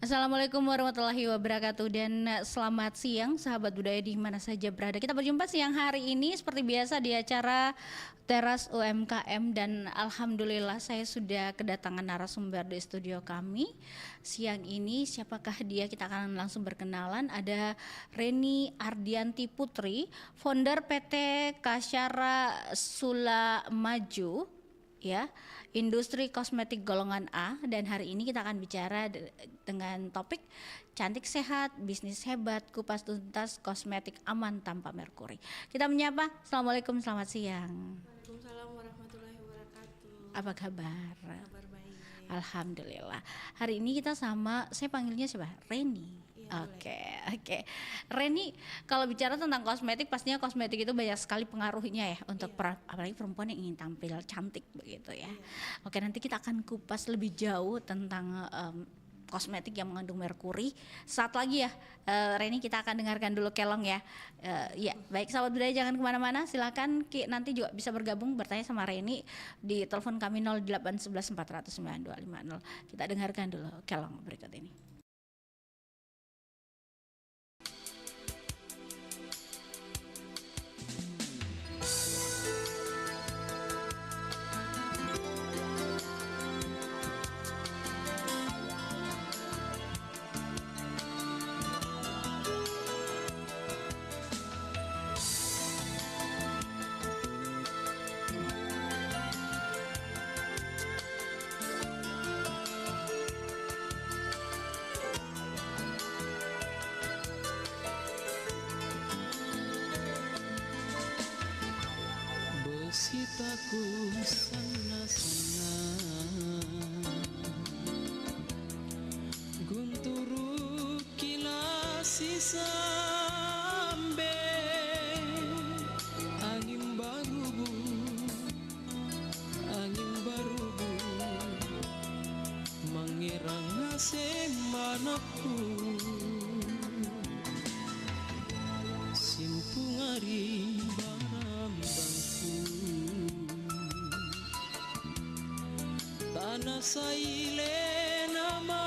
Assalamualaikum warahmatullahi wabarakatuh dan selamat siang sahabat budaya di mana saja berada. Kita berjumpa siang hari ini seperti biasa di acara Teras UMKM dan alhamdulillah saya sudah kedatangan narasumber di studio kami. Siang ini siapakah dia? Kita akan langsung berkenalan. Ada Reni Ardianti Putri, founder PT Kasyara Sula Maju, ya, industri kosmetik golongan A, dan hari ini kita akan bicara dengan topik cantik sehat, bisnis hebat, kupas tuntas kosmetik aman tanpa merkuri. Kita menyapa. Assalamualaikum, selamat siang. Waalaikumsalam warahmatullahi wabarakatuh. Apa kabar? Kabar baik. Alhamdulillah. Hari ini kita sama, saya panggilnya siapa? Reni. Iya, Oke, boleh. oke. Reni, kalau bicara tentang kosmetik, pastinya kosmetik itu banyak sekali pengaruhnya ya untuk Iya. apalagi perempuan yang ingin tampil cantik begitu ya. Iya. Oke, nanti kita akan kupas lebih jauh tentang kosmetik yang mengandung merkuri. Saat lagi ya, Reni, kita akan dengarkan dulu Kelong ya. Ya, baik sahabat budaya jangan kemana-mana. Silakan nanti juga bisa bergabung bertanya sama Reni di telepon kami 0811 400 9250. Kita dengarkan dulu Kelong berikut ini. Besitaku sana-sana Gunturu kilasi sambe Angin barubu Mangirang ngasih manaku Simpungari barambangku Tanah saile nama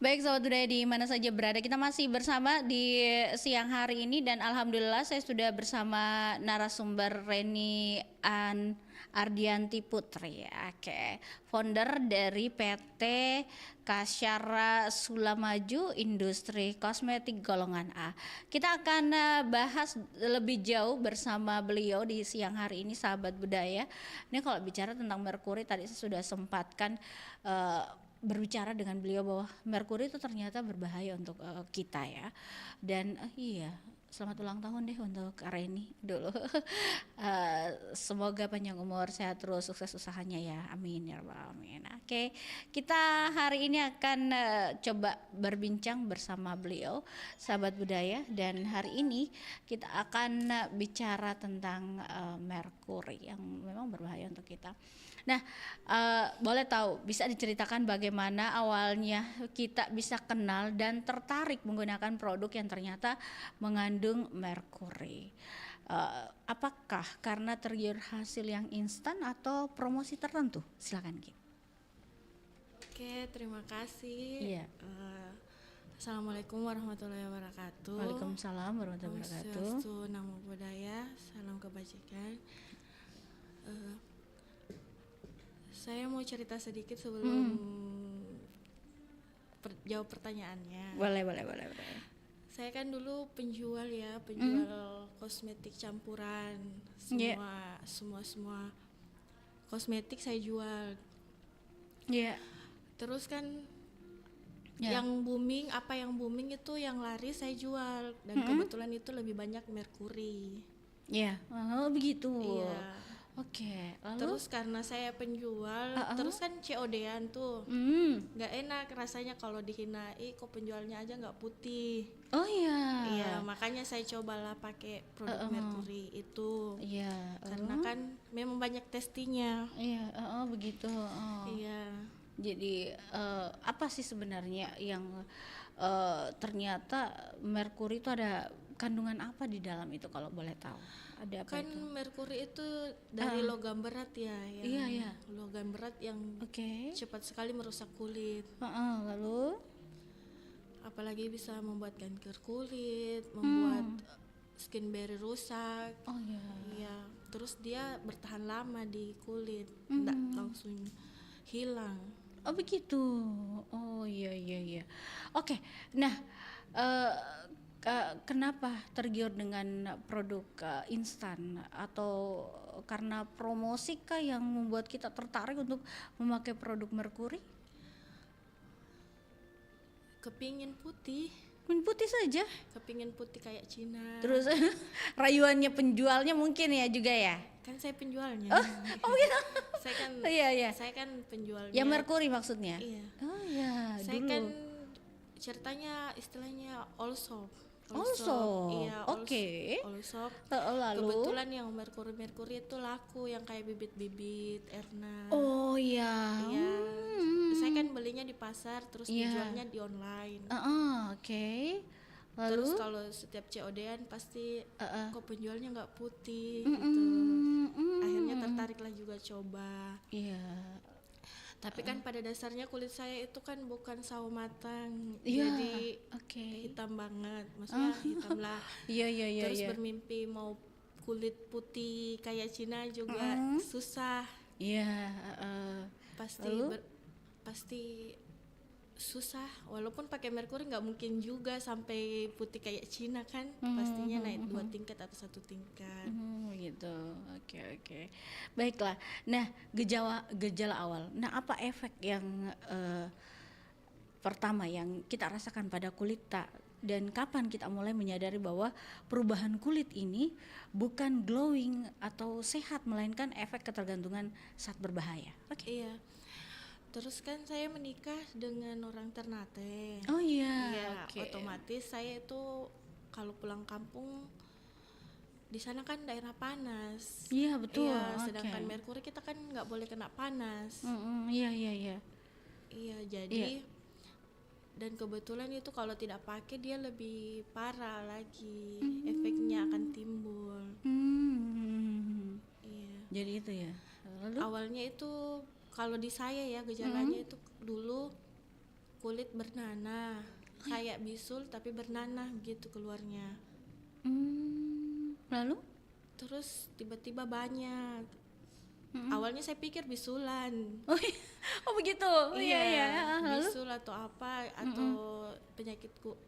Baik sahabat budaya di mana saja berada, kita masih bersama di siang hari ini dan alhamdulillah saya sudah bersama narasumber Reni Ardianti Putri, oke, founder dari PT Kasyara Sulamaju Industri Kosmetik Golongan A. Kita akan bahas lebih jauh bersama beliau di siang hari ini sahabat budaya. Ini kalau bicara tentang merkuri tadi saya sudah sempatkan berbicara dengan beliau bahwa merkuri itu ternyata berbahaya untuk kita ya. Dan iya, selamat ulang tahun deh untuk Kak Reni dulu. Semoga panjang umur, sehat terus, sukses usahanya ya. Amin ya rabbal alamin. Oke, kita hari ini akan coba berbincang bersama beliau, sahabat budaya, dan hari ini kita akan bicara tentang merkuri yang memang berbahaya untuk kita. Nah, boleh tahu, bisa diceritakan bagaimana awalnya kita bisa kenal dan tertarik menggunakan produk yang ternyata mengandung merkuri? Apakah karena tergiur hasil yang instan atau promosi tertentu? Silakan Ki. Oke, terima kasih. Iya. Assalamualaikum warahmatullahi wabarakatuh. Waalaikumsalam warahmatullahi Om wabarakatuh. Swastiastu, Namo Buddhaya, salam kebajikan. Saya mau cerita sedikit sebelum jawab pertanyaannya. Boleh. Saya kan dulu penjual kosmetik campuran, semua kosmetik saya jual. Iya. Terus kan Ya. yang booming itu yang laris saya jual dan kebetulan itu lebih banyak merkuri. Iya. Oh, begitu. Iya. Oke. Lalu? Terus karena saya penjual, terus kan COD-an tuh, nggak enak rasanya kalau dihinai, kok penjualnya aja nggak putih. Oh iya. Iya, makanya saya cobalah pakai produk merkuri itu. Iya. Karena kan memang banyak testingnya. Iya. Begitu. Iya. Jadi apa sih sebenarnya yang ternyata merkuri itu ada kandungan apa di dalam itu kalau boleh tahu? Ada apa Kan itu? merkuri itu dari logam berat ya, Iya. logam berat yang Oke. cepat sekali merusak kulit. Lalu? Apalagi bisa membuat kanker kulit, membuat skin barrier rusak. Oh iya. Iya, terus dia bertahan lama di kulit, enggak langsung hilang. Oh begitu. Oh iya. Oke. Nah, kenapa tergiur dengan produk instan atau karena promosi kah yang membuat kita tertarik untuk memakai produk merkuri? Kepingin putih kayak Cina. Terus rayuannya penjualnya mungkin ya juga ya? Kan saya penjualnya. Oh gitu. Saya kan Iya. Saya kan penjualnya. Ya merkuri maksudnya? Iya. Oh ya, Saya dulu. kan ceritanya istilahnya all soap. Iya, Oke. all soap. Lalu? Kebetulan yang merkuri itu laku, yang kayak bibit-bibit Erna. Oh iya. Iya. Saya kan belinya di pasar, terus dijualnya di online. Oke. Lalu? Terus kalau setiap COD-an pasti kok penjualnya nggak putih gitu. Akhirnya tertariklah juga coba. Iya. Tapi kan pada dasarnya kulit saya itu kan bukan sawo matang, Iya. jadi Oke. hitam banget, maksudnya hitam lah. Iya. Terus bermimpi mau kulit putih kayak Cina juga susah. Iya. Pasti susah, walaupun pakai merkuri nggak mungkin juga sampai putih kayak Cina kan, pastinya naik 2 tingkat atau 1 tingkat. Gitu. Oke. Baiklah. Nah, gejala awal. Nah, apa efek yang pertama yang kita rasakan pada kulit tak, dan kapan kita mulai menyadari bahwa perubahan kulit ini bukan glowing atau sehat, melainkan efek ketergantungan saat berbahaya? Oke. Iya. Terus kan saya menikah dengan orang Ternate. Oh iya. Iya, Oke. otomatis saya itu kalau pulang kampung di sana kan daerah panas. Iya betul. Iya, Oke. sedangkan merkuri kita kan nggak boleh kena panas. Iya. Iya, jadi dan kebetulan itu kalau tidak pakai dia lebih parah lagi, efeknya akan timbul. Iya. Jadi itu ya. Lalu? Awalnya itu kalau di saya ya gejalanya itu dulu kulit bernanah, kayak bisul tapi bernanah gitu keluarnya. Lalu? Terus tiba-tiba banyak. Awalnya saya pikir bisulan. Oh, oh begitu. Oh, iya. Lalu? Bisul atau apa atau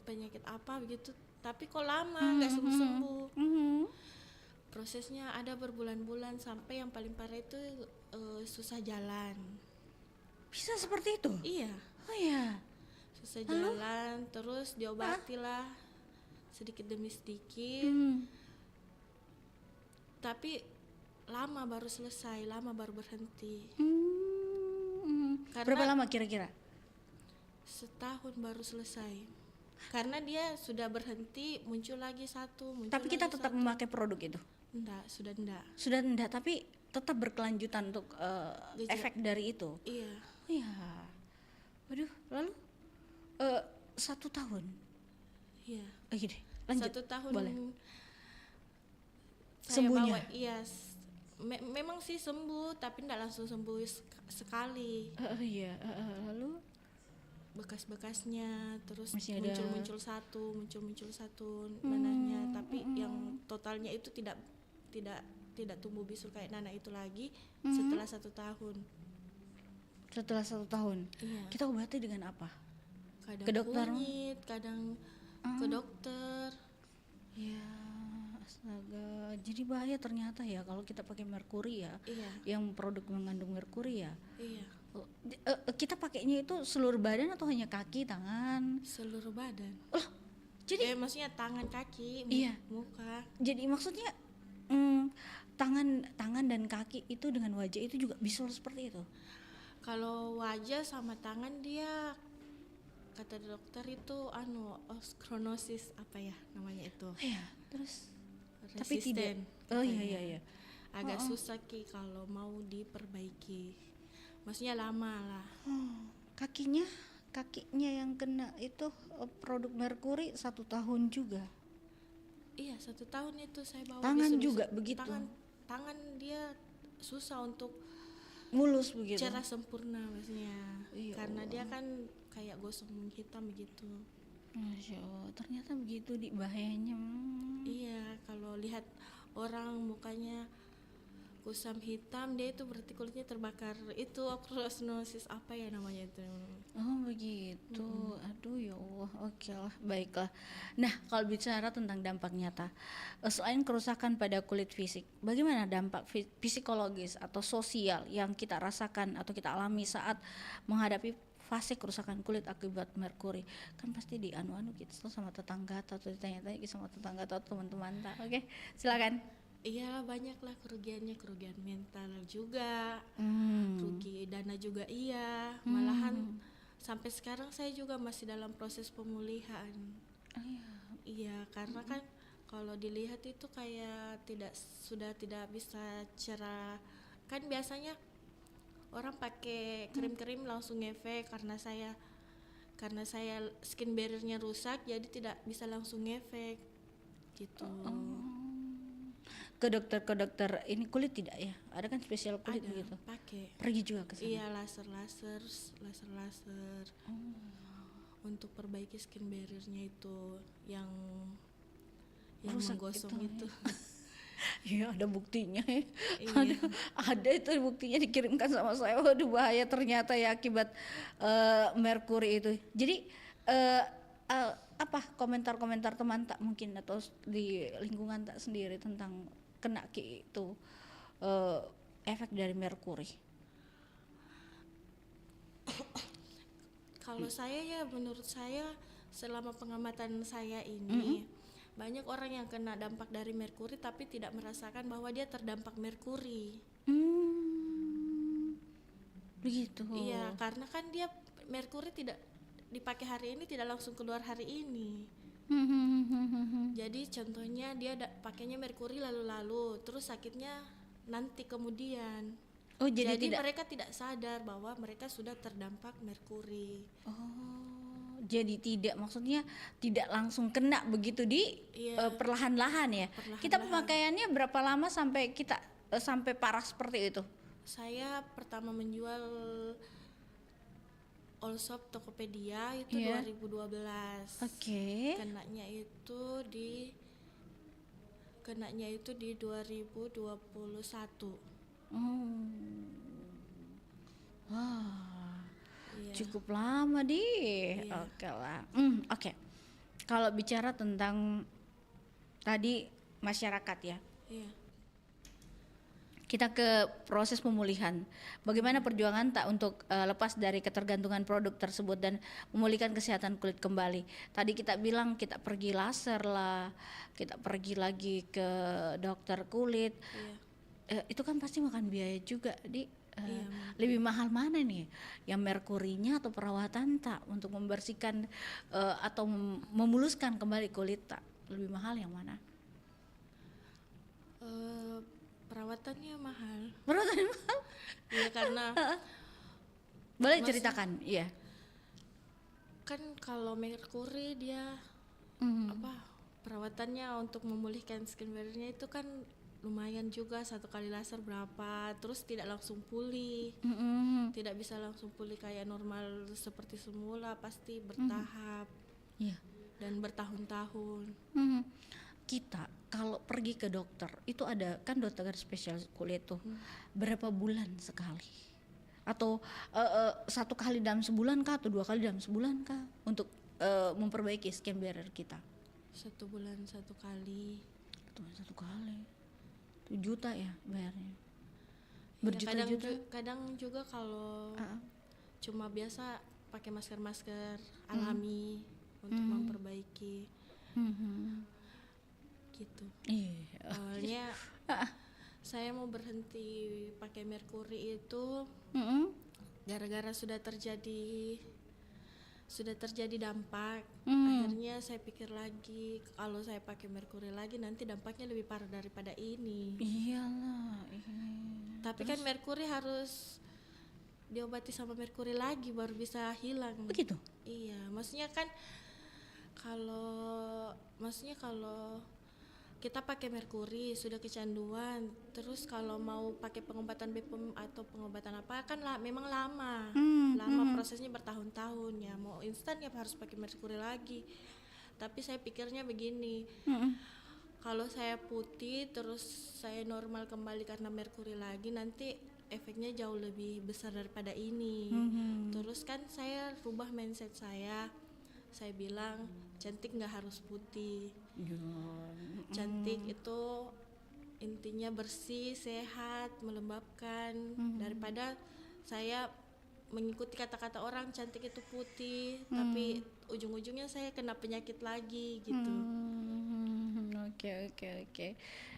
penyakit apa begitu. Tapi kok lama nggak sembuh-sembuh. Prosesnya ada berbulan-bulan sampai yang paling parah itu susah jalan. Bisa seperti itu? Iya, Oh iya. susah jalan, terus diobati lah sedikit demi sedikit. Tapi lama baru selesai, lama baru berhenti. Karena Berapa lama kira-kira? setahun baru selesai. Karena dia sudah berhenti, muncul lagi satu, muncul Tapi kita lagi tetap satu. memakai produk itu. Enggak, sudah enggak. Sudah enggak, tapi tetap berkelanjutan untuk Gejala. efek dari itu. Iya, Oh iya. Waduh, lalu 1 tahun. iya. Gini, lanjut. 1 tahun. Boleh. Saya Sembuhnya? bawa, iya. Memang sih sembuh, tapi enggak langsung sembuh sekali. Iya, lalu Bekas-bekasnya terus Masih ada. muncul-muncul satu nanahnya, tapi yang totalnya itu tidak tumbuh bisul kayak nanah itu lagi setelah 1 tahun. setelah 1 tahun. Iya. Kita obati dengan apa? Kadang Ke dokter? kunyit, kadang ke dokter. Ya, astaga. Jadi bahaya ternyata ya kalau kita pakai merkuri ya. Iya, Yang produk mengandung merkuri ya. iya. Kita pakainya itu seluruh badan atau hanya kaki, tangan? Seluruh badan. Jadi Maksudnya tangan, kaki, Iya. muka. jadi maksudnya tangan dan kaki itu dengan wajah itu juga bisul seperti itu. Kalau wajah sama tangan dia kata dokter itu oskronosis apa ya namanya itu. Iya, terus tapi tidak. Resisten. Oh iya. Agak susah Ki kalau mau diperbaiki. Maksudnya lama lah. Kakinya yang kena itu produk merkuri 1 tahun juga. Iya, 1 tahun itu saya bawa. Tangan bisul-bisul. juga begitu? Tangan dia susah untuk Mulus begitu. cerah sempurna maksudnya. Ya Karena dia kan kayak gosong hitam begitu. Masya Allah, ternyata begitu di bahayanya. Iya, kalau lihat orang mukanya kusam hitam, dia itu berarti kulitnya terbakar. Itu oskronosis apa ya namanya itu. Oh begitu. Aduh ya Allah. Oke lah, baiklah. Nah, kalau bicara tentang dampak nyata, selain kerusakan pada kulit fisik, bagaimana dampak psikologis atau sosial yang kita rasakan atau kita alami saat menghadapi fase kerusakan kulit akibat merkuri? Kan pasti di anu-anu gitu sama tetangga atau ditanya-tanya gitu sama tetangga atau teman-teman. Oke, silakan. Iya, banyaklah kerugiannya, kerugian mental juga, rugi dana juga iya. Malahan sampai sekarang saya juga masih dalam proses pemulihan. Iya, karena kan kalau dilihat itu kayak sudah tidak bisa cerah. Kan biasanya orang pakai krim-krim langsung ngefek, karena saya skin barrier-nya rusak jadi tidak bisa langsung ngefek gitu. Ke dokter ini kulit tidak ya? Ada kan spesial kulit Ada begitu. pakai. Pergi juga ke sana. Iya, laser untuk perbaiki skin barrier-nya itu yang Rusak menggosong itu, itu. Iya, ada buktinya ya. Iya. Ada itu buktinya dikirimkan sama saya. Waduh, bahaya ternyata ya akibat merkuri itu. Jadi apa komentar-komentar teman tak mungkin atau di lingkungan tak sendiri tentang kena itu efek dari merkuri? Kalau saya ya, menurut saya selama pengamatan saya ini banyak orang yang kena dampak dari merkuri tapi tidak merasakan bahwa dia terdampak merkuri. Begitu. Iya, karena kan dia merkuri tidak dipakai hari ini tidak langsung keluar hari ini. Jadi contohnya dia pakainya merkuri lalu-lalu, terus sakitnya nanti kemudian. Oh, jadi tidak. Mereka tidak sadar bahwa mereka sudah terdampak merkuri. Oh, jadi tidak, maksudnya tidak langsung kena begitu di Iya. perlahan-lahan ya. Kita pemakaiannya berapa lama sampai kita sampai parah seperti itu? Saya pertama menjual Allshop Tokopedia itu Iya. 2012. Oke. Kenanya itu di 2021. Wah, Iya. cukup lama di. Iya. Oke lah. Oke. Kalau bicara tentang tadi masyarakat ya, Iya. kita ke proses pemulihan. Bagaimana perjuangan tak untuk lepas dari ketergantungan produk tersebut dan memulihkan kesehatan kulit kembali. Tadi kita bilang kita pergi laser lah, kita pergi lagi ke dokter kulit. Iya. Itu kan pasti makan biaya juga, di. Iya, Lebih mahal mana nih, yang merkurinya atau perawatan tak untuk membersihkan atau memuluskan kembali kulit tak? Lebih mahal yang mana? Perawatannya mahal. Perawatan mahal. Iya, karena Boleh Mas- ceritakan, iya. kan kalau merkuri dia perawatannya untuk memulihkan skin barrier-nya itu kan lumayan juga, 1 kali laser berapa, terus tidak langsung pulih, tidak bisa langsung pulih kayak normal seperti semula, pasti bertahap Iya. dan bertahun-tahun. Kita kalau pergi ke dokter itu ada kan dokter spesialis kulit tuh berapa bulan sekali, atau 1 kali dalam sebulan kah atau 2 kali dalam sebulan kah untuk memperbaiki skin barrier kita? 1 bulan 1 kali. Cuma 1 kali. 1 juta ya bayarnya. Ya, Berjuta-juta. kadang juga kalau cuma biasa pakai masker alami untuk memperbaiki gitu. Iya. Awalnya saya mau berhenti pakai merkuri itu gara-gara sudah terjadi dampak. Akhirnya saya pikir lagi, kalau saya pakai merkuri lagi nanti dampaknya lebih parah daripada ini. Iyalah. Tapi kan merkuri harus diobati sama merkuri lagi baru bisa hilang. Begitu. Iya, maksudnya kalau kita pakai merkuri sudah kecanduan, terus kalau mau pakai pengobatan BPOM atau pengobatan apa kan memang lama prosesnya bertahun-tahun ya, mau instan ya harus pakai merkuri lagi. Tapi saya pikirnya begini, kalau saya putih terus saya normal kembali karena merkuri lagi, nanti efeknya jauh lebih besar daripada ini. Terus kan saya rubah mindset saya bilang cantik nggak harus putih. Cantik itu intinya bersih, sehat, melembabkan. Daripada saya mengikuti kata-kata orang cantik itu putih, tapi ujung-ujungnya saya kena penyakit lagi gitu. Oke.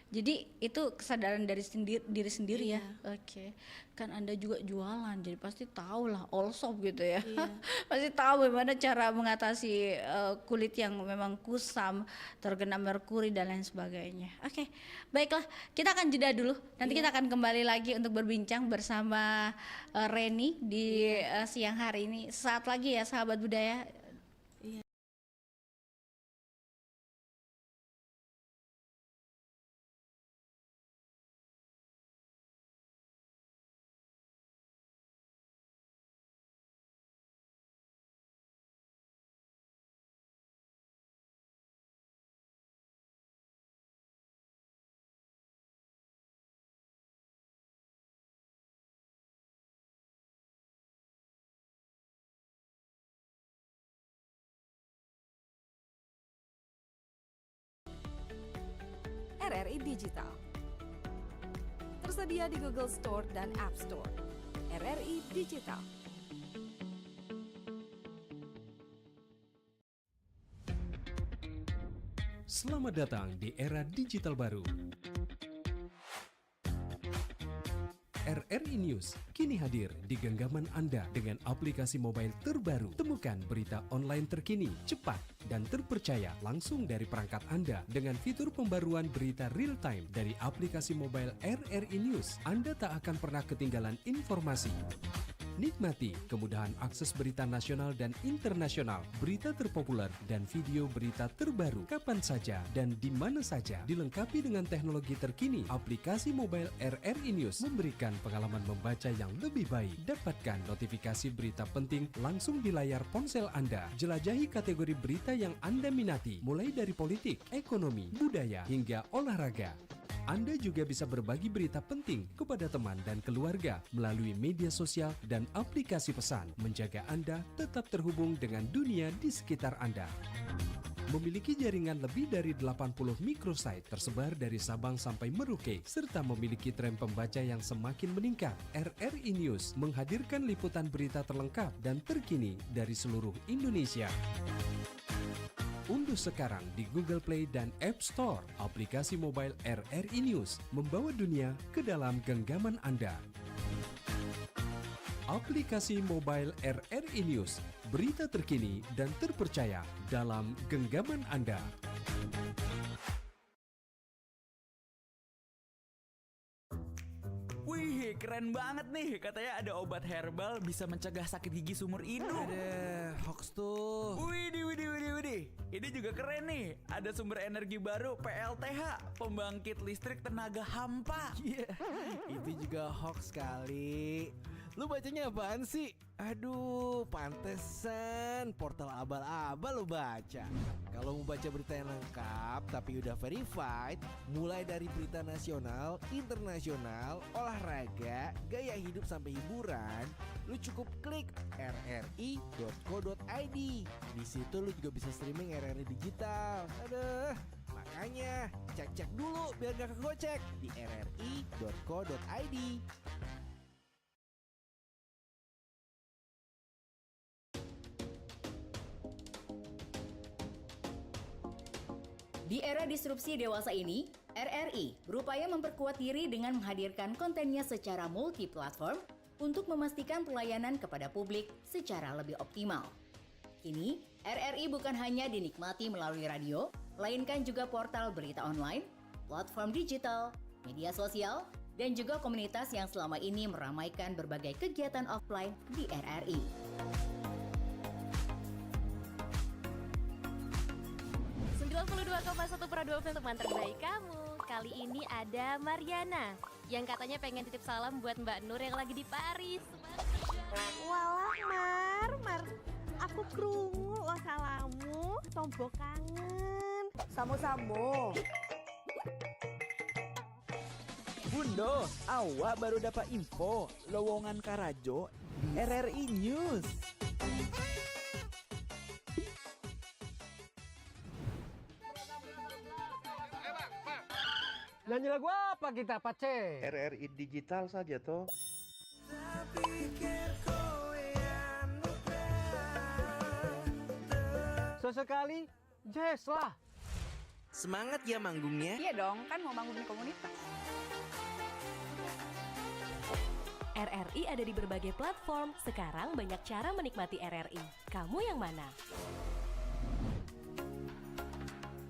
Jadi itu kesadaran dari diri sendiri ya. Oke. Kan Anda juga jualan, jadi pasti tahu lah Allshop gitu ya. Iya. Pasti tahu bagaimana cara mengatasi kulit yang memang kusam, terkena merkuri dan lain sebagainya. Oke. Baiklah, kita akan jeda dulu. Nanti kita akan kembali lagi untuk berbincang bersama Reni di siang hari ini. Saat lagi ya sahabat budaya. RRI Digital. Tersedia di Google Store dan App Store. RRI Digital. Selamat datang di era digital baru. RRI News kini hadir di genggaman Anda dengan aplikasi mobile terbaru. Temukan berita online terkini, cepat, dan terpercaya langsung dari perangkat Anda dengan fitur pembaruan berita real time dari aplikasi mobile RRI News. Anda tak akan pernah ketinggalan informasi. Nikmati kemudahan akses berita nasional dan internasional, berita terpopuler, dan video berita terbaru kapan saja dan di mana saja. Dilengkapi dengan teknologi terkini, aplikasi mobile RRI News memberikan pengalaman membaca yang lebih baik. Dapatkan notifikasi berita penting langsung di layar ponsel Anda. Jelajahi kategori berita yang Anda minati, mulai dari politik, ekonomi, budaya, hingga olahraga. Anda juga bisa berbagi berita penting kepada teman dan keluarga melalui media sosial dan aplikasi pesan, menjaga Anda tetap terhubung dengan dunia di sekitar Anda. Memiliki jaringan lebih dari 80 microsite tersebar dari Sabang sampai Merauke, serta memiliki tren pembaca yang semakin meningkat. RRI News menghadirkan liputan berita terlengkap dan terkini dari seluruh Indonesia. Unduh sekarang di Google Play dan App Store aplikasi mobile RRI News, membawa dunia ke dalam genggaman Anda. Aplikasi mobile RRI News, berita terkini dan terpercaya dalam genggaman Anda. Wih, keren banget nih. Katanya ada obat herbal bisa mencegah sakit gigi seumur hidup. Ada hoax tuh. Widih. Ini juga keren nih. Ada sumber energi baru PLTH, pembangkit listrik tenaga hampa. Iya, itu juga hoax kali. Lu bacanya apaan sih? Aduh, pantesan portal abal-abal lu baca. Kalau mau baca berita yang lengkap tapi udah verified, mulai dari berita nasional, internasional, olahraga, gaya hidup sampai hiburan, lu cukup klik rri.co.id. Di situ lu juga bisa streaming RRI digital. Aduh, makanya cek-cek dulu biar gak kegocek di rri.co.id. Di era disrupsi dewasa ini, RRI berupaya memperkuat diri dengan menghadirkan kontennya secara multi-platform untuk memastikan pelayanan kepada publik secara lebih optimal. Kini, RRI bukan hanya dinikmati melalui radio, melainkan juga portal berita online, platform digital, media sosial, dan juga komunitas yang selama ini meramaikan berbagai kegiatan offline di RRI. Pro2 untuk teman terbaik kamu. Kali ini ada Mariana yang katanya pengen titip salam buat Mbak Nur yang lagi di Paris. Walah Mar, aku krungu lo salamu, tombo kangen. Samo-samo. Bundo, awak baru dapat info lowongan Karajo di RRI News. Nyanyi lagu apa kita, Pace? RRI digital saja toh. Sesekali, jazz lah. Semangat ya manggungnya. Iya dong, kan mau bangun komunitas. RRI ada di berbagai platform. Sekarang banyak cara menikmati RRI. Kamu yang mana?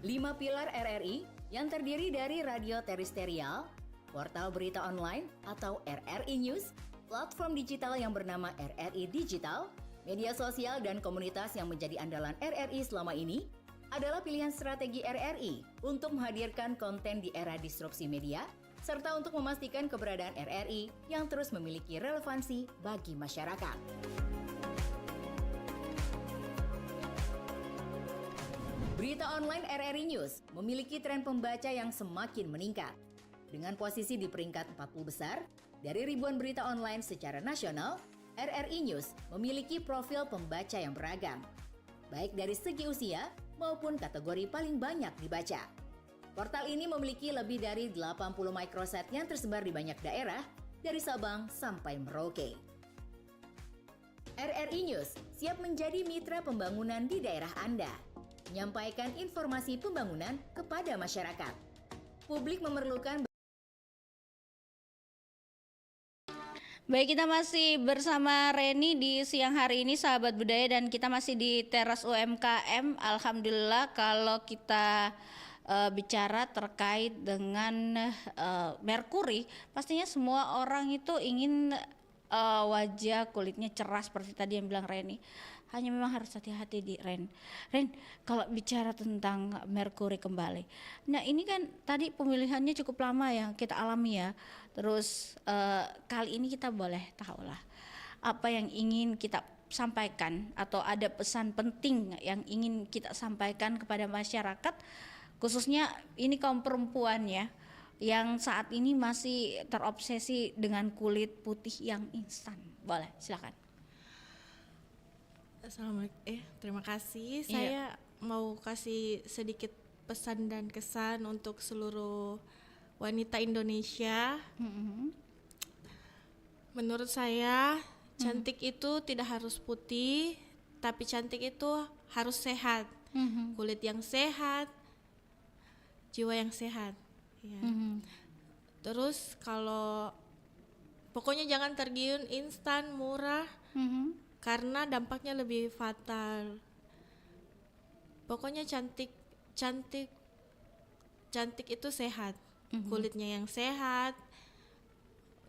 5 pilar RRI yang terdiri dari radio terestrial, portal berita online atau RRI News, platform digital yang bernama RRI Digital, media sosial dan komunitas yang menjadi andalan RRI selama ini adalah pilihan strategi RRI untuk menghadirkan konten di era disrupsi media serta untuk memastikan keberadaan RRI yang terus memiliki relevansi bagi masyarakat. Berita online RRI News memiliki tren pembaca yang semakin meningkat. Dengan posisi di peringkat 40 besar, dari ribuan berita online secara nasional, RRI News memiliki profil pembaca yang beragam, baik dari segi usia maupun kategori paling banyak dibaca. Portal ini memiliki lebih dari 80 microsite yang tersebar di banyak daerah, dari Sabang sampai Merauke. RRI News siap menjadi mitra pembangunan di daerah Anda, menyampaikan informasi pembangunan kepada masyarakat. Publik memerlukan. Baik, kita masih bersama Reni di siang hari ini, sahabat budaya, dan kita masih di teras UMKM. Alhamdulillah, kalau kita bicara terkait dengan Merkuri, pastinya semua orang itu ingin wajah kulitnya cerah seperti tadi yang bilang Reni. Hanya memang harus hati-hati di Ren. Kalau bicara tentang Merkuri kembali. Nah, ini kan tadi pemilihannya cukup lama yang kita alami ya. Terus kali ini kita boleh tahu lah apa yang ingin kita sampaikan atau ada pesan penting yang ingin kita sampaikan kepada masyarakat, khususnya ini kaum perempuan ya, yang saat ini masih terobsesi dengan kulit putih yang instan. Boleh, silakan. Terima kasih. Iya. Saya mau kasih sedikit pesan dan kesan untuk seluruh wanita Indonesia. Menurut saya, cantik itu tidak harus putih, tapi cantik itu harus sehat. Kulit yang sehat, jiwa yang sehat. Ya. Terus kalau pokoknya jangan tergiur instan murah, karena dampaknya lebih fatal. Pokoknya cantik itu sehat, kulitnya yang sehat,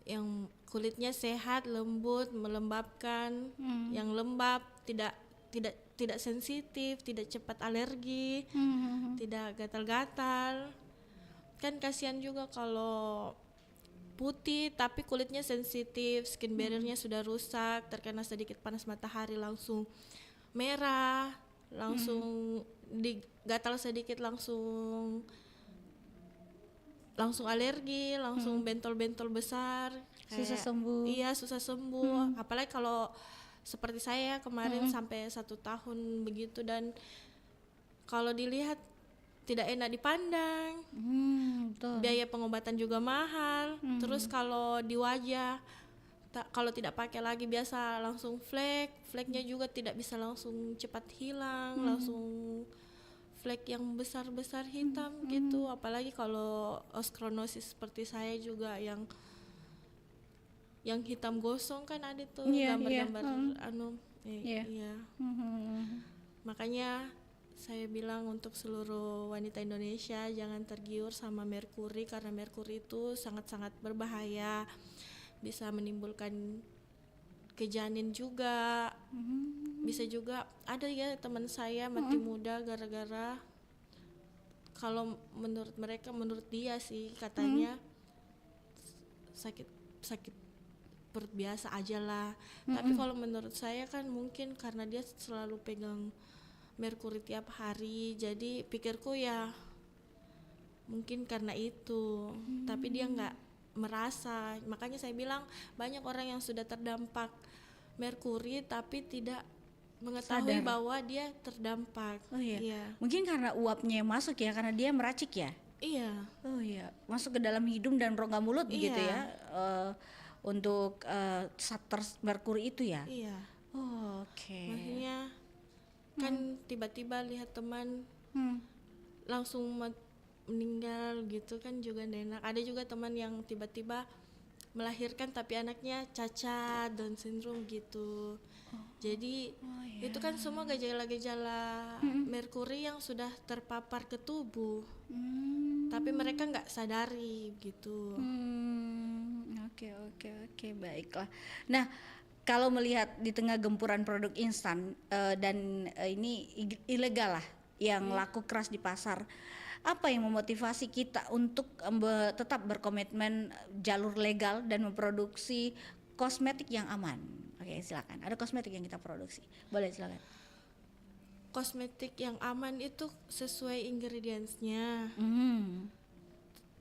yang kulitnya sehat, lembut, melembabkan, yang lembab, tidak sensitif, tidak cepat alergi, tidak gatal-gatal. Kan kasihan juga kalau putih tapi kulitnya sensitif, skin barrier-nya sudah rusak, terkena sedikit panas matahari langsung merah, langsung digatal sedikit langsung alergi, langsung bentol-bentol besar, Susah sembuh. Iya, susah sembuh. Apalagi kalau seperti saya kemarin sampai 1 tahun begitu, dan kalau dilihat tidak enak dipandang, betul. biaya pengobatan juga mahal. Terus kalau di wajah, kalau tidak pakai lagi biasa langsung fleknya juga tidak bisa langsung cepat hilang, langsung flek yang besar-besar hitam gitu. Apalagi kalau oskronosis seperti saya juga yang hitam gosong kan ada tuh gambar-gambar iya. Makanya saya bilang untuk seluruh wanita Indonesia jangan tergiur sama merkuri, karena merkuri itu sangat-sangat berbahaya, bisa menimbulkan kejanin juga. Bisa juga ada ya teman saya mati muda gara-gara, kalau menurut dia sih katanya sakit perut biasa aja lah. Tapi kalau menurut saya kan mungkin karena dia selalu pegang merkuri tiap hari, jadi pikirku ya mungkin karena itu. Tapi dia nggak merasa. Makanya saya bilang banyak orang yang sudah terdampak merkuri tapi tidak mengetahui Sadar bahwa dia terdampak. Iya. Mungkin karena uapnya yang masuk ya, karena dia meracik ya. Iya. Oh iya, masuk ke dalam hidung dan rongga mulut gitu ya. Untuk satur merkuri itu ya. Iya. Oh, oke. Maksudnya kan tiba-tiba lihat teman langsung meninggal gitu kan juga nggak enak. Ada juga teman yang tiba-tiba melahirkan tapi anaknya cacat, Down syndrome gitu. Jadi itu kan semua gejala-gejala merkuri yang sudah terpapar ke tubuh, tapi mereka nggak sadari gitu. Oke, baiklah. Nah, kalau melihat di tengah gempuran produk instan dan ini ilegal lah yang laku keras di pasar, apa yang memotivasi kita untuk tetap berkomitmen jalur legal dan memproduksi kosmetik yang aman? Oke, silakan. Ada kosmetik yang kita produksi, boleh silakan. Kosmetik yang aman itu sesuai ingredients-nya,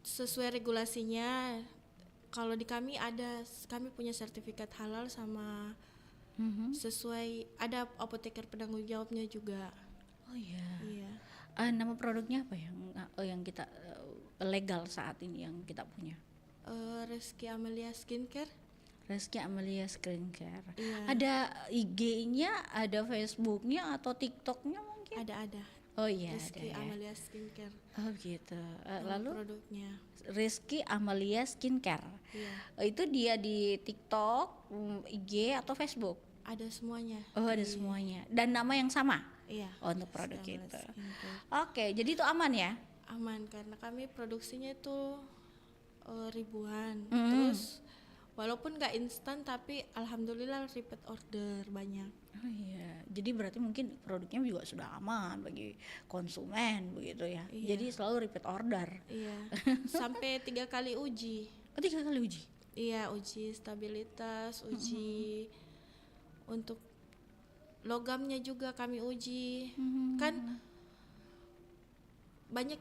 sesuai regulasinya. Kalau di kami punya sertifikat halal sama sesuai, ada apoteker penanggung jawabnya juga. Oh iya. Iya. Nama produknya apa yang kita legal saat ini yang kita punya? Rizky Amelia Skincare. Rizky Amelia Skincare. Iya. Ada IG-nya, ada Facebook-nya atau TikTok-nya mungkin? Ada. Oh iya, Rizky ada ya. Amelia Skincare. Oh gitu. Lalu produknya Rizky Amelia Skincare. Iya. Itu dia di TikTok, IG atau Facebook? Ada semuanya. Oh, ada semuanya. Dan nama yang sama? Iya. Untuk produk Amelia itu. Skincare. Oke, jadi itu aman ya? Aman karena kami produksinya itu ribuan. Terus walaupun nggak instan tapi alhamdulillah repeat order banyak. Oh iya, jadi berarti mungkin produknya juga sudah aman bagi konsumen begitu ya. Iya. Jadi selalu repeat order. Iya, sampai 3 kali uji. Oh, 3 kali uji? Iya, uji stabilitas, uji untuk logamnya juga kami uji. Kan banyak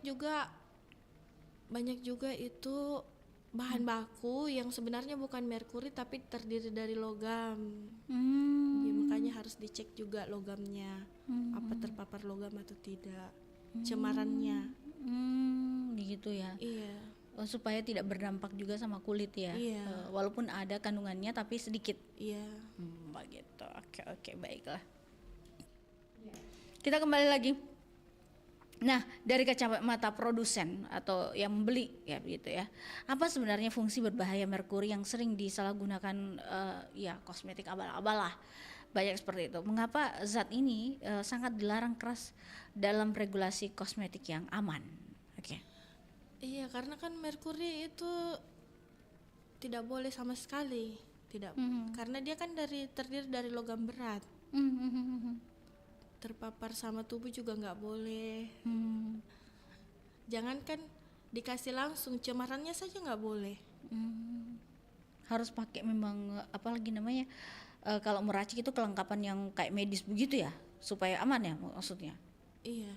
juga itu bahan baku yang sebenarnya bukan merkuri tapi terdiri dari logam. Ya, makanya harus dicek juga logamnya, apa terpapar logam atau tidak, cemarannya. Begitu ya. Iya. Oh, supaya tidak berdampak juga sama kulit ya. Iya. Walaupun ada kandungannya tapi sedikit. Iya. Begitu. Oke, baiklah. Kita kembali lagi. Nah, dari kacamata produsen atau yang membeli ya begitu ya. Apa sebenarnya fungsi berbahaya merkuri yang sering disalahgunakan ya kosmetik abal-abal lah. Banyak seperti itu. Mengapa zat ini sangat dilarang keras dalam regulasi kosmetik yang aman? Oke. Iya, karena kan merkuri itu tidak boleh sama sekali. Tidak. Karena dia kan terdiri dari logam berat. Terpapar sama tubuh juga nggak boleh. Jangankan dikasih langsung, cemarannya saja nggak boleh. Harus pakai memang apalagi namanya kalau meracik itu kelengkapan yang kayak medis begitu ya, supaya aman ya maksudnya. Iya.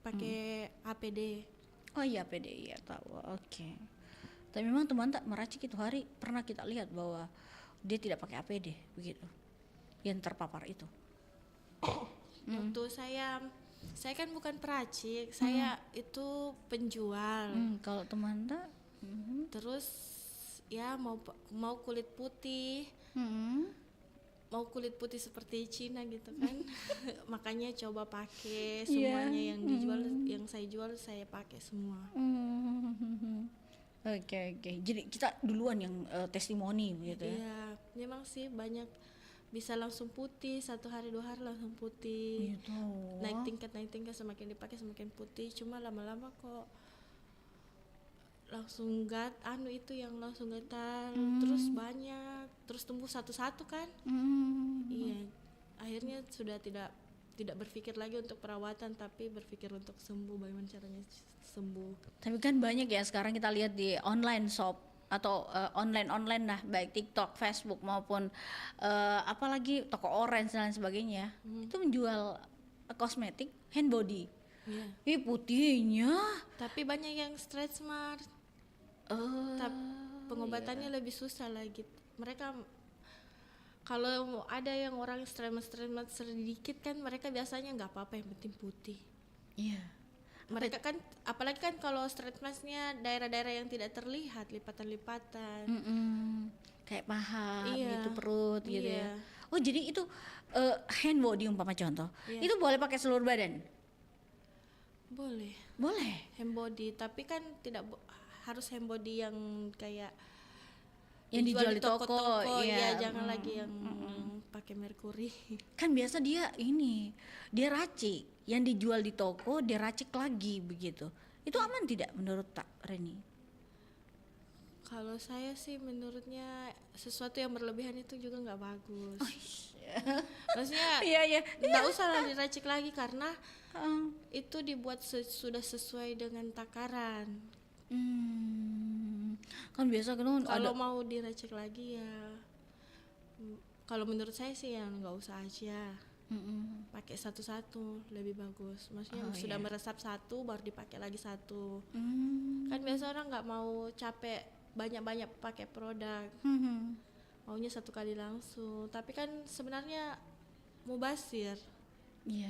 Pakai APD. Oh iya, APD ya tahu. Oke. Tapi memang teman tak meracik itu hari pernah kita lihat bahwa dia tidak pakai APD begitu. Yang terpapar itu. Waktu saya kan bukan peracik, saya itu penjual. Kalau teman tak terus ya mau kulit putih, mau kulit putih seperti Cina gitu kan. Makanya coba pakai semuanya yang dijual, yang saya jual saya pakai semua. Oke. Jadi kita duluan yang testimoni gitu ya. Iya, memang sih banyak bisa langsung putih, 1 hari 2 hari langsung putih. Gitu. Naik tingkat semakin dipakai semakin putih. Cuma lama-lama kok langsung itu yang langsung gatal, terus banyak, terus tumbuh satu-satu kan. Iya, akhirnya sudah tidak berpikir lagi untuk perawatan tapi berpikir untuk sembuh, bagaimana caranya sembuh. Tapi kan banyak ya sekarang kita lihat di online shop atau online lah, baik TikTok, Facebook maupun apalagi toko orange dan lain sebagainya, itu menjual kosmetik hand body. Iya. Putihnya. Tapi banyak yang stretch mark. Pengobatannya lebih susah lagi. Mereka kalau ada yang orang stretch mark sedikit kan mereka biasanya nggak apa-apa, yang penting putih. Iya. Mereka kan apalagi kan kalau stretch marknya daerah-daerah yang tidak terlihat, lipatan-lipatan. Kayak paha Iya. gitu, perut gitu Iya. ya. Oh, jadi itu hand body umpama contoh. Iya. Itu boleh pakai seluruh badan? Boleh. Hand body, tapi kan tidak harus hand body yang kayak yang dijual di toko. Iya, jangan lagi yang pakai merkuri. Kan biasa dia racik, yang dijual di toko dia racik lagi begitu. Itu aman tidak menurut Tak Reni? Kalau saya sih menurutnya sesuatu yang berlebihan itu juga nggak bagus. Maksudnya nggak usah lah diracik lagi karena itu dibuat sudah sesuai dengan takaran. Kan biasa kan kalau mau diracik lagi ya, kalau menurut saya sih yang nggak usah aja. Pakai satu-satu lebih bagus. Maksudnya sudah meresap satu baru dipakai lagi satu. Kan biasa orang nggak mau capek banyak-banyak pakai produk. Maunya 1 kali langsung. Tapi kan sebenarnya mubazir. Iya.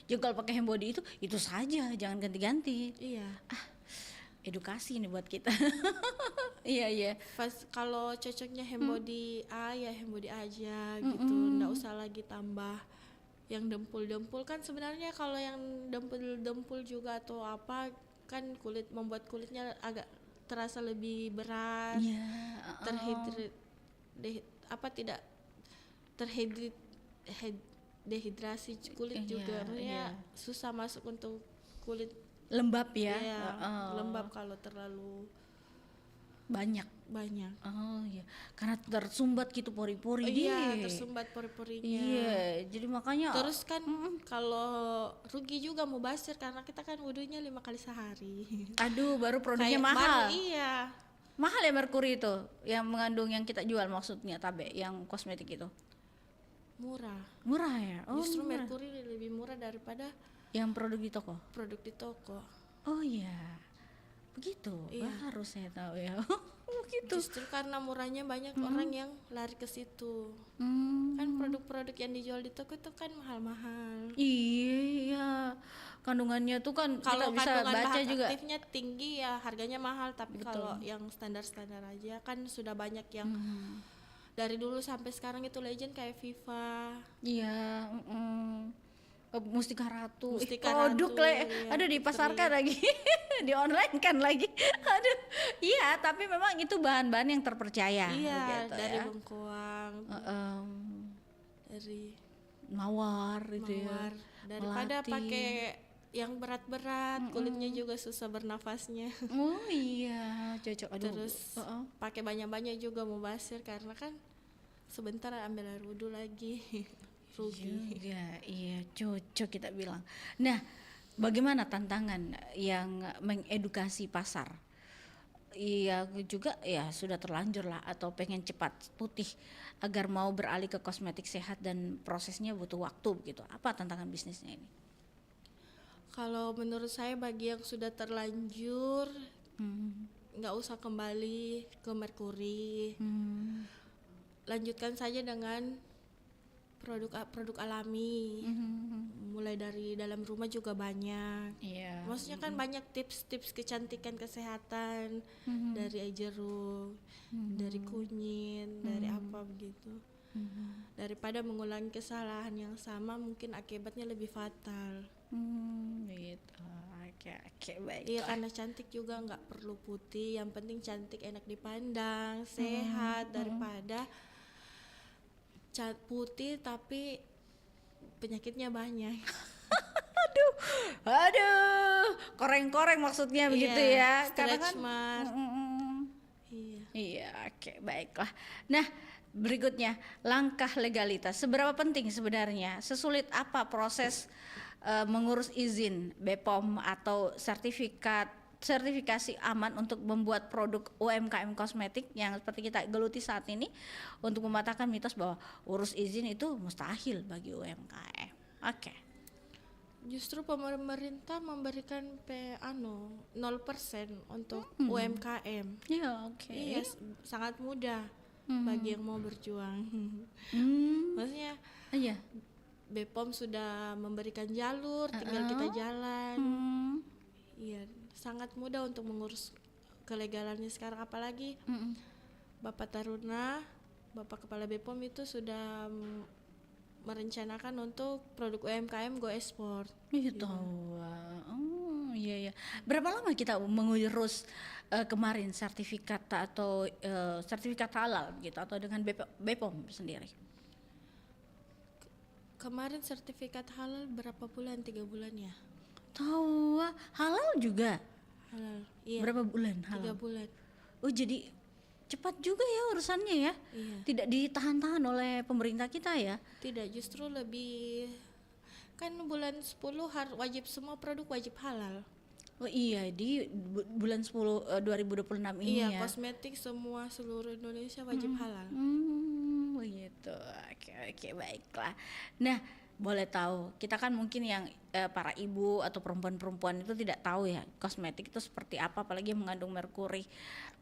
Jadi kalau pakai hand body itu saja, jangan ganti-ganti. Iya. Edukasi nih buat kita. Iya. Kalau cocoknya hand body A ya hand body aja gitu, nggak usah lagi tambah yang dempul-dempul. Kan sebenarnya kalau yang dempul-dempul juga atau apa kan membuat kulitnya agak terasa lebih berat. Dehidrasi kulit juga. Maksudnya susah masuk untuk kulit lembab ya. Lembab kalau terlalu banyak. Oh iya, karena tersumbat gitu pori-pori Iya, dia. tersumbat pori-porinya. Iya, jadi makanya Terus kan kalau rugi juga mau basir karena kita kan wudhunya 5 kali sehari. aduh, baru produknya Kayak mahal. iya. Mahal ya merkuri itu, yang mengandung yang kita jual maksudnya tabe, yang kosmetik itu. Murah. Murah ya? Oh, Justru murah. merkuri lebih murah daripada Yang produk di toko. produk di toko. Oh iya, begitu. Iya. Baru saya tahu ya. Begitu. Justru karena murahnya banyak orang yang lari ke situ. Hmm. Kan produk-produk yang dijual di toko itu kan mahal-mahal. Iya, kandungannya tuh kan Kalau kita bisa kandungan baca bahan juga. aktifnya tinggi ya harganya mahal, tapi Betul. kalau yang standar-standar aja kan sudah banyak yang dari dulu sampai sekarang itu legend kayak Viva. Iya, Mustika Ratu. Mustika Produk Ratu, le, iya, aduh dipasarkan lagi, di online kan lagi. Aduh, iya tapi memang itu bahan-bahan yang terpercaya. Iya, begitu dari ya. bengkoang, dari Mawar itu ya. mawar. Daripada melati. pakai yang berat-berat, kulitnya juga susah bernafasnya. Oh iya, cocok. Aduh. Terus pakai banyak-banyak juga mau basir karena kan sebentar ambil air wudhu lagi. Rugi. Juga, iya cocok kita bilang. Nah, bagaimana tantangan yang mengedukasi pasar? Iya juga ya sudah terlanjur lah atau pengen cepat putih agar mau beralih ke kosmetik sehat dan prosesnya butuh waktu begitu. Apa tantangan bisnisnya ini? Kalau menurut saya bagi yang sudah terlanjur nggak usah kembali ke merkuri. Lanjutkan saja dengan produk alami. Mulai dari dalam rumah juga banyak. Iya. Maksudnya kan banyak tips-tips kecantikan kesehatan dari air jeruk, dari kunyit, dari apa begitu. Daripada mengulangi kesalahan yang sama mungkin akibatnya lebih fatal. Gitu. Oke, baik. Iya, karena cantik juga nggak perlu putih, yang penting cantik enak dipandang, sehat daripada putih tapi penyakitnya banyak. Aduh, koreng-koreng maksudnya begitu ya. Karena Stretch kan mark. Iya. Iya, oke, baiklah. Nah, berikutnya langkah legalitas. Seberapa penting sebenarnya? Sesulit apa proses mengurus izin BPOM atau sertifikasi aman untuk membuat produk UMKM kosmetik yang seperti kita geluti saat ini untuk mematahkan mitos bahwa urus izin itu mustahil bagi UMKM. Oke. Justru pemerintah memberikan 0% untuk UMKM. Iya, oke. Iya, sangat mudah bagi yang mau berjuang. Maksudnya iya. BPOM sudah memberikan jalur, tinggal kita jalan. Iya, sangat mudah untuk mengurus kelegalannya sekarang, apalagi Bapak Taruna, Bapak Kepala BPOM itu sudah merencanakan untuk produk UMKM go ekspor. Gitu. Oh iya. Berapa lama kita mengurus kemarin sertifikat atau sertifikat halal gitu atau dengan BPOM sendiri? Kemarin sertifikat halal berapa bulan? 3 bulan ya? Tahu, halal juga. Halal. Iya. Berapa bulan halal? 3 bulan. Oh jadi cepat juga ya urusannya ya. Iya. Tidak ditahan-tahan oleh pemerintah kita ya. Tidak, justru lebih kan bulan 10 wajib semua produk wajib halal. Oh iya, di bulan 10 2026 ini Iya, ya. kosmetik semua seluruh Indonesia wajib halal. Begitu. Oke, baiklah. Nah, boleh tahu, kita kan mungkin yang para ibu atau perempuan-perempuan itu tidak tahu ya kosmetik itu seperti apa, apalagi mengandung merkuri.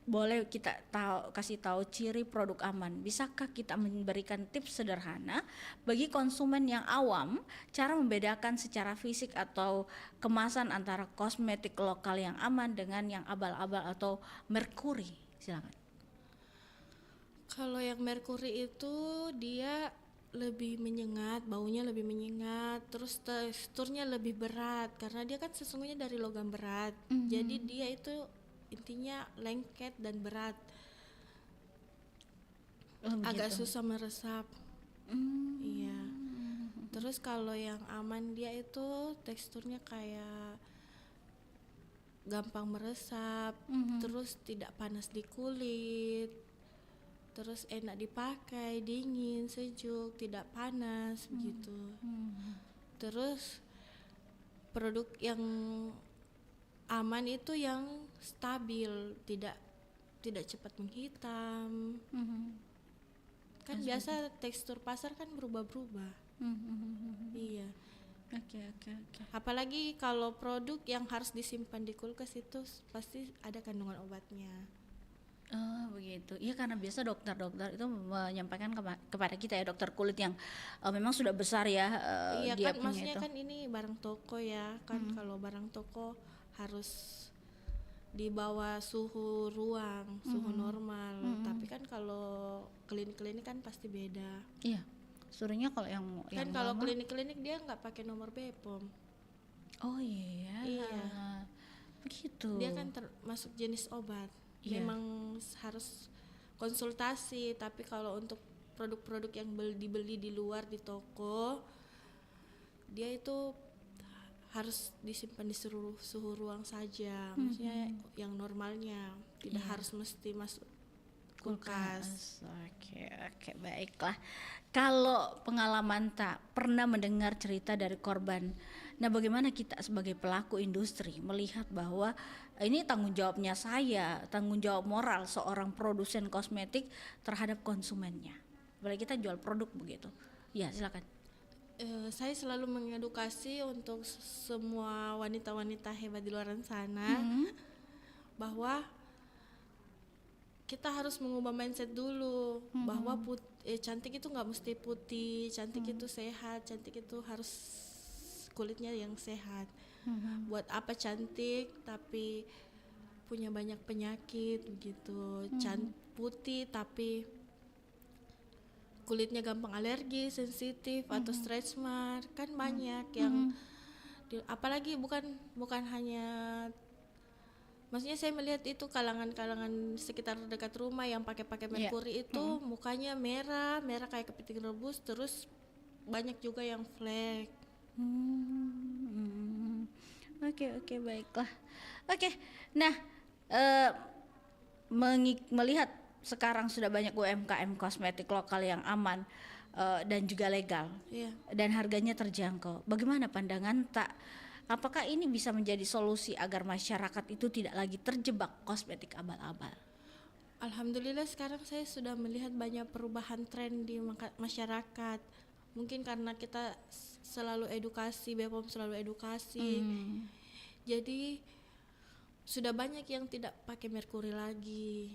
Boleh kita kasih tahu ciri produk aman. Bisakah kita memberikan tips sederhana bagi konsumen yang awam cara membedakan secara fisik atau kemasan antara kosmetik lokal yang aman dengan yang abal-abal atau merkuri? Silakan. Kalau yang merkuri itu dia lebih menyengat, baunya lebih menyengat, terus teksturnya lebih berat karena dia kan sesungguhnya dari logam berat. Jadi dia itu intinya lengket dan berat. Agak susah meresap. Iya. Terus kalau yang aman dia itu teksturnya kayak gampang meresap, terus tidak panas di kulit, terus enak dipakai, dingin, sejuk, tidak panas begitu. Terus produk yang aman itu yang stabil, tidak cepat menghitam. Kan biasa tekstur pasar kan berubah-berubah. Iya. Oke. Apalagi kalau produk yang harus disimpan di kulkas itu pasti ada kandungan obatnya. Oh begitu. Iya karena biasa dokter-dokter itu menyampaikan kepada kita ya, dokter kulit yang memang sudah besar ya. Iya dia kan, punya maksudnya itu. kan ini barang toko ya kan. Kalau barang toko harus di bawah suhu ruang, suhu normal. Tapi kan kalau klinik-klinik kan pasti beda. Iya. Suruhnya kalau yang Kan kalau klinik-klinik dia nggak pakai nomor BPOM. Oh iya. Iya. Begitu. Dia kan termasuk jenis obat. Iya. Memang harus konsultasi. Tapi kalau untuk produk-produk yang dibeli di luar di toko, dia itu harus disimpan di suhu ruang saja. Maksudnya yang normalnya, tidak harus mesti masuk kulkas. Oke, baiklah. Kalau pengalaman tak pernah mendengar cerita dari korban, nah bagaimana kita sebagai pelaku industri melihat bahwa ini tanggung jawabnya saya, tanggung jawab moral seorang produsen kosmetik terhadap konsumennya. Apalagi kita jual produk begitu. Ya silakan. Saya selalu mengedukasi untuk semua wanita-wanita hebat di luar sana bahwa kita harus mengubah mindset dulu bahwa cantik itu nggak mesti putih, cantik itu sehat, cantik itu harus kulitnya yang sehat. Buat apa cantik tapi punya banyak penyakit begitu, putih tapi kulitnya gampang alergi, sensitif atau stretch mark, kan banyak yang apalagi bukan hanya, maksudnya saya melihat itu kalangan sekitar dekat rumah yang pakai merkuri itu mukanya merah kayak kepiting rebus, terus banyak juga yang flek. Oke, baiklah. Oke, nah melihat sekarang sudah banyak UMKM kosmetik lokal yang aman dan juga legal, dan harganya terjangkau. Bagaimana pandangan tak? Apakah ini bisa menjadi solusi agar masyarakat itu tidak lagi terjebak kosmetik abal-abal? Alhamdulillah sekarang saya sudah melihat banyak perubahan tren di masyarakat. Mungkin karena kita selalu edukasi, BPOM selalu edukasi. Jadi sudah banyak yang tidak pakai merkuri lagi.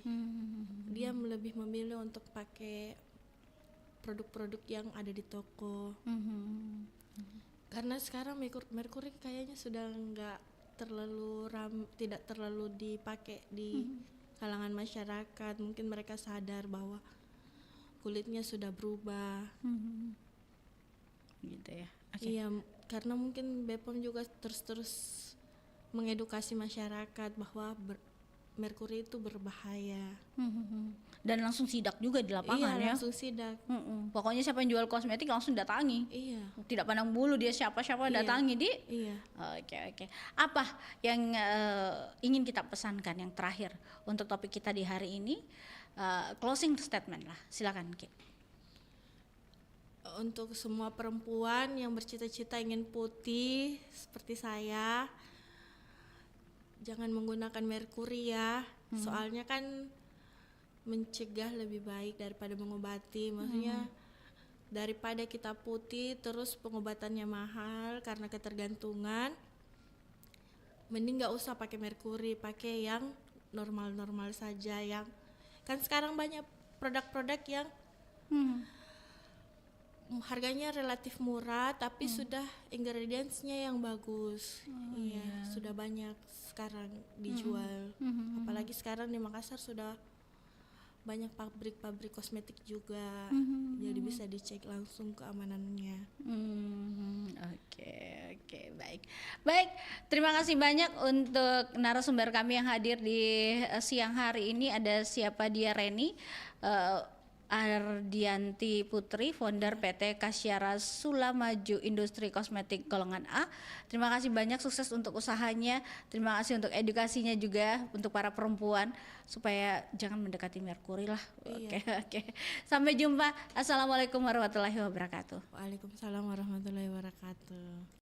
Dia lebih memilih untuk pakai produk-produk yang ada di toko. Karena sekarang merkuri kayaknya sudah nggak terlalu tidak terlalu dipakai di kalangan masyarakat. Mungkin mereka sadar bahwa kulitnya sudah berubah. Gitu ya. Iya, karena mungkin BPOM juga terus mengedukasi masyarakat bahwa merkuri itu berbahaya. Dan langsung sidak juga di lapangan ya. Langsung sidak. Pokoknya siapa yang jual kosmetik langsung datangi. Iya. Tidak pandang bulu dia siapa datangi di. Iya. Oke. Apa yang ingin kita pesankan yang terakhir untuk topik kita di hari ini? Closing statement lah, silakan Ki. Untuk semua perempuan yang bercita-cita ingin putih seperti saya, jangan menggunakan merkuri ya. Soalnya kan mencegah lebih baik daripada mengobati. Maksudnya daripada kita putih terus pengobatannya mahal karena ketergantungan, mending nggak usah pakai merkuri, pakai yang normal-normal saja. Yang kan sekarang banyak produk-produk yang harganya relatif murah tapi sudah ingredientsnya yang bagus. Sudah banyak sekarang dijual. Apalagi sekarang di Makassar sudah banyak pabrik kosmetik juga. Jadi bisa dicek langsung keamanannya. Oke, baik. Terima kasih banyak untuk narasumber kami yang hadir di siang hari ini. Ada siapa dia Reni, Ardianti Putri, founder PT Kasyara Sulamaju Industri Kosmetik Golongan A. Terima kasih banyak, sukses untuk usahanya. Terima kasih untuk edukasinya juga untuk para perempuan supaya jangan mendekati merkuri lah. Iya. Oke. Sampai jumpa. Assalamualaikum warahmatullahi wabarakatuh. Waalaikumsalam warahmatullahi wabarakatuh.